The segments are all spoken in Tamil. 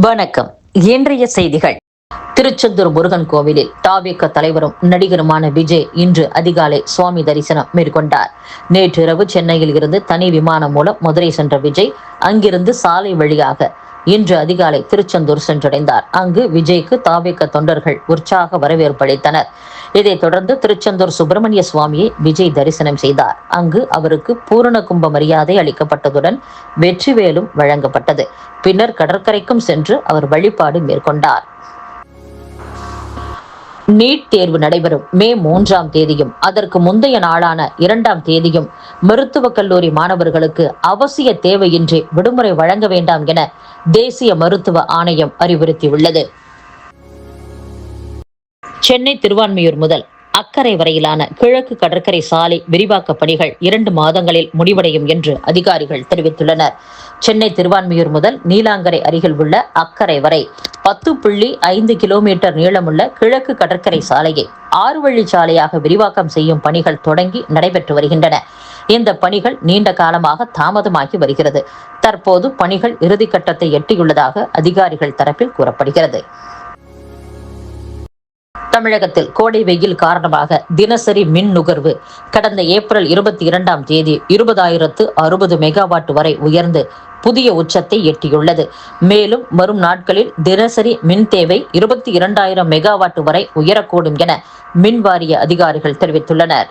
வணக்கம். இன்றைய செய்திகள். திருச்செந்தூர் முருகன் கோவிலில் தாவேக தலைவரும் நடிகருமான விஜய் இன்று அதிகாலை சுவாமி தரிசனம் மேற்கொண்டார். நேற்றிரவு சென்னையில் இருந்து தனி விமானம் மூலம் மதுரை சென்ற விஜய் அங்கிருந்து சாலை வழியாக இன்று அதிகாலை திருச்செந்தூர் சென்றடைந்தார். அங்கு விஜய்க்கு தாவேக தொண்டர்கள் உற்சாக வரவேற்பு அளித்தனர். இதைத் தொடர்ந்து திருச்செந்தூர் சுப்பிரமணிய சுவாமியை விஜய் தரிசனம் செய்தார். அங்கு அவருக்கு பூரண கும்ப மரியாதை அளிக்கப்பட்டதுடன் வெற்றிவேலும் வழங்கப்பட்டது. பின்னர் கடற்கரைக்கும் சென்று அவர் வழிபாடு மேற்கொண்டார். நீட் தேர்வு நடைபெறும் மே 3ஆம் தேதியும் அதற்கு முந்தைய நாளான 2ஆம் தேதியும் மருத்துவக் கல்லூரி மாணவர்களுக்கு அவசிய தேவையின்றி விடுமுறை வழங்க வேண்டாம் என தேசிய மருத்துவ ஆணையம் அறிவுறுத்தியுள்ளது. சென்னை திருவான்மியூர் முதல் அக்கரை வரையிலான கிழக்கு கடற்கரை சாலை விரிவாக்க பணிகள் 2 மாதங்களில் முடிவடையும் என்று அதிகாரிகள் தெரிவித்துள்ளனர். சென்னை திருவான்மியூர் முதல் நீலாங்கரை அருகில் உள்ள அக்கரை வரை 10.5 கிலோமீட்டர் நீளமுள்ள கிழக்கு கடற்கரை சாலையை 6 வழிச்சாலையாக விரிவாக்கம் செய்யும் பணிகள் தொடங்கி நடைபெற்று வருகின்றன. இந்த பணிகள் நீண்ட காலமாக தாமதமாகி வருகிறது. தற்போது பணிகள் இறுதிக்கட்டத்தை எட்டியுள்ளதாக அதிகாரிகள் தரப்பில் கூறப்படுகிறது. தமிழகத்தில் கோடை வெயில் காரணமாக தினசரி மின் நுகர்வு கடந்த ஏப்ரல் 22ஆம் தேதி 20,060 மெகாவாட் வரை உயர்ந்து புதிய உச்சத்தை எட்டியுள்ளது. மேலும் வரும் நாட்களில் தினசரி மின் தேவை 22,000 மெகாவாட் வரை உயரக்கூடும் என மின் வாரிய அதிகாரிகள் தெரிவித்துள்ளனர்.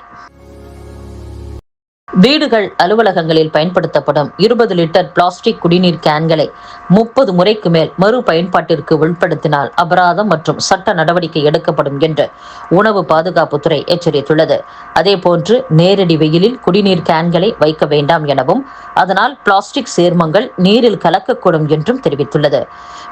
வீடுகள், அலுவலகங்களில் பயன்படுத்தப்படும் 20 லிட்டர் பிளாஸ்டிக் குடிநீர் கேன்களை 30 முறைக்கு மேல் மறு பயன்பாட்டிற்கு உட்படுத்தினால் அபராதம் மற்றும் சட்ட நடவடிக்கை எடுக்கப்படும் என்று உணவு பாதுகாப்புத்துறை எச்சரித்துள்ளது. அதேபோன்று நேரடி வெயிலில் குடிநீர் கேன்களை வைக்க வேண்டாம் எனவும் அதனால் பிளாஸ்டிக் சேர்மங்கள் நீரில் கலக்கக்கூடும் என்றும் தெரிவித்துள்ளது.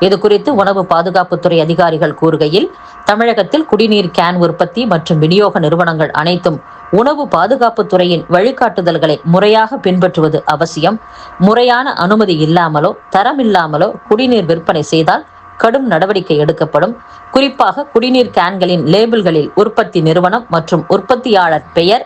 இதுகுறித்து உணவு பாதுகாப்புத்துறை அதிகாரிகள் கூறுகையில், தமிழகத்தில் குடிநீர் கேன் உற்பத்தி மற்றும் விநியோக நிறுவனங்கள் அனைத்தும் உணவு பாதுகாப்புத்துறையின் வழிகாட்டுதல்களை முறையாக பின்பற்றுவது அவசியம். முறையான அனுமதி இல்லாமலோ தரமில்லாமலோ குடிநீர் விற்பனை செய்தால் கடும் நடவடிக்கை எடுக்கப்படும். குறிப்பாக குடிநீர் கேன்களின் லேபிள்களில் உற்பத்தி நிறுவனம் மற்றும் உற்பத்தியாளர் பெயர்,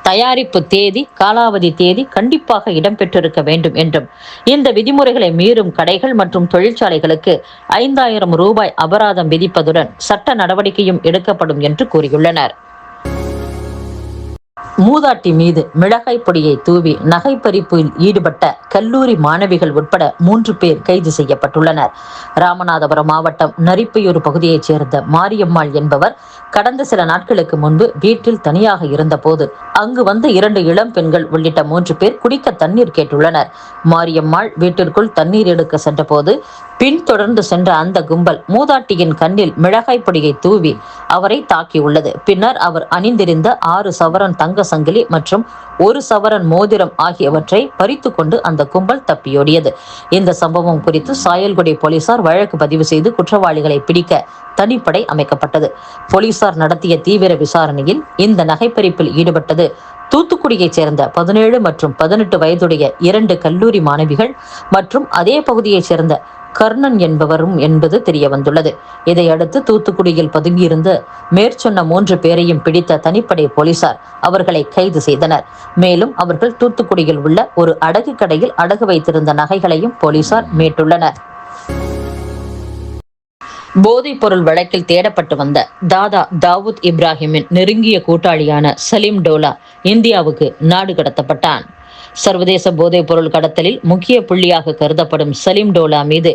தயாரிப்பு தேதி, காலாவதி தேதி கண்டிப்பாக இடம்பெற்றிருக்க வேண்டும் என்றும் இந்த விதிமுறைகளை மீறும் கடைகள் மற்றும் தொழிற்சாலைகளுக்கு 5,000 ரூபாய் அபராதம் விதிப்பதுடன் சட்ட நடவடிக்கையும் எடுக்கப்படும் என்று கூறியுள்ளனர். மூதாட்டி மீது மிளகாய் பொடியை தூவி நகை பறிப்பில் ஈடுபட்ட கல்லூரி மாணவிகள் உட்பட 3 பேர் கைது செய்யப்பட்டுள்ளனர். ராமநாதபுரம் மாவட்டம் நரிப்பையூர் பகுதியைச் சேர்ந்த மாரியம்மாள் என்பவர் கடந்த சில நாட்களுக்கு முன்பு வீட்டில் தனியாக இருந்தபோது அங்கு வந்த 2 இளம் பெண்கள் உள்ளிட்ட 3 பேர் குடிக்க தண்ணீர் கேட்டுள்ளனர். மாரியம்மாள் வீட்டிற்குள் தண்ணீர் எடுக்க சென்றபோது பின்தொடர்ந்து சென்ற அந்த கும்பல் மூதாட்டியின் கண்ணில் மிளகாய் பொடியை தூவி அவரை தாக்கியுள்ளது. பின்னர் அவர் அணிந்திருந்த 6 சவரன் தங்க சங்கிலி மற்றும் 1 சவரன் மோதிரம் ஆகியவற்றை பறித்து கொண்டு அந்த கும்பல் தப்பியோடியது. இந்த சம்பவம் குறித்து சாயல்குடி போலீசார் வழக்கு பதிவு செய்து குற்றவாளிகளை பிடிக்க தனிப்படை அமைக்கப்பட்டது. போலீசார் நடத்திய தீவிர விசாரணையில் இந்த நகைப்பறிப்பில் ஈடுபட்டது தூத்துக்குடியைச் சேர்ந்த 17 மற்றும் 18 வயதுடைய 2 கல்லூரி மாணவிகள் மற்றும் அதே பகுதியைச் சேர்ந்த கர்ணன் என்பவரும் என்பது தெரிய வந்துள்ளது. இதையடுத்து தூத்துக்குடியில் பதுங்கியிருந்து மேற்சொன்ன 3 பேரையும் பிடித்த தனிப்படை போலீசார் அவர்களை கைது செய்தனர். மேலும் அவர்கள் தூத்துக்குடியில் உள்ள ஒரு அடகு கடையில் அடகு வைத்திருந்த நகைகளையும் போலீசார் மீட்டுள்ளனர். போதைப் பொருள் வழக்கில் தேடப்பட்டு வந்த தாதா தாவூத் இப்ராஹிமின் நெருங்கிய கூட்டாளியான சலீம் டோலா இந்தியாவுக்கு நாடு கடத்தப்பட்டான். சர்வதேச போதைப் பொருள் கடத்தலில் முக்கிய புள்ளியாக கருதப்படும் சலீம் டோலா மீது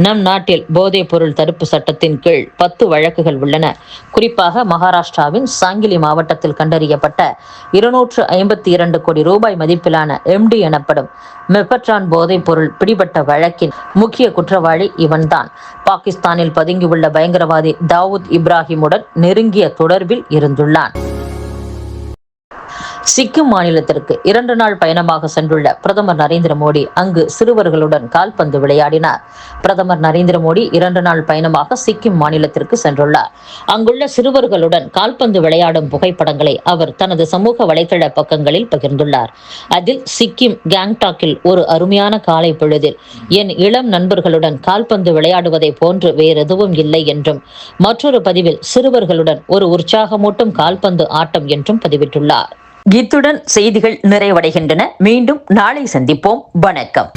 நம் நாட்டில் போதைப் பொருள் தடுப்பு சட்டத்தின் கீழ் 10 வழக்குகள் உள்ளன. குறிப்பாக மகாராஷ்டிராவின் சாங்கிலி மாவட்டத்தில் கண்டறியப்பட்ட 252 கோடி ரூபாய் மதிப்பிலான MD எனப்படும் மெப்பட்ரான் போதைப் பொருள் பிடிபட்ட வழக்கின் முக்கிய குற்றவாளி இவன்தான். பாகிஸ்தானில் பதுங்கியுள்ள பயங்கரவாதி தாவூத் இப்ராஹிமுடன் நெருங்கிய தொடர்பில் இருந்துள்ளான். சிக்கிம் மாநிலத்திற்கு 2 நாள் பயணமாக சென்றுள்ள பிரதமர் நரேந்திர மோடி அங்கு சிறுவர்களுடன் கால்பந்து விளையாடினார். பிரதமர் நரேந்திர மோடி 2 நாள் பயணமாக சிக்கிம் மாநிலத்திற்கு சென்றுள்ளார். அங்குள்ள சிறுவர்களுடன் கால்பந்து விளையாடும் புகைப்படங்களை அவர் தனது சமூக வலைதள பக்கங்களில் பகிர்ந்துள்ளார். அதில் சிக்கிம் கேங்டாக்கில் ஒரு அருமையான காலை பொழுதில் என் இளம் நண்பர்களுடன் கால்பந்து விளையாடுவதை போன்று வேறெதுவும் இல்லை என்றும், மற்றொரு பதிவில் சிறுவர்களுடன் ஒரு உற்சாகமூட்டும் கால்பந்து ஆட்டம் என்றும் பதிவிட்டுள்ளார். இத்துடன் செய்திகள் நிறைவடைகின்றன. மீண்டும் நாளை சந்திப்போம். வணக்கம்.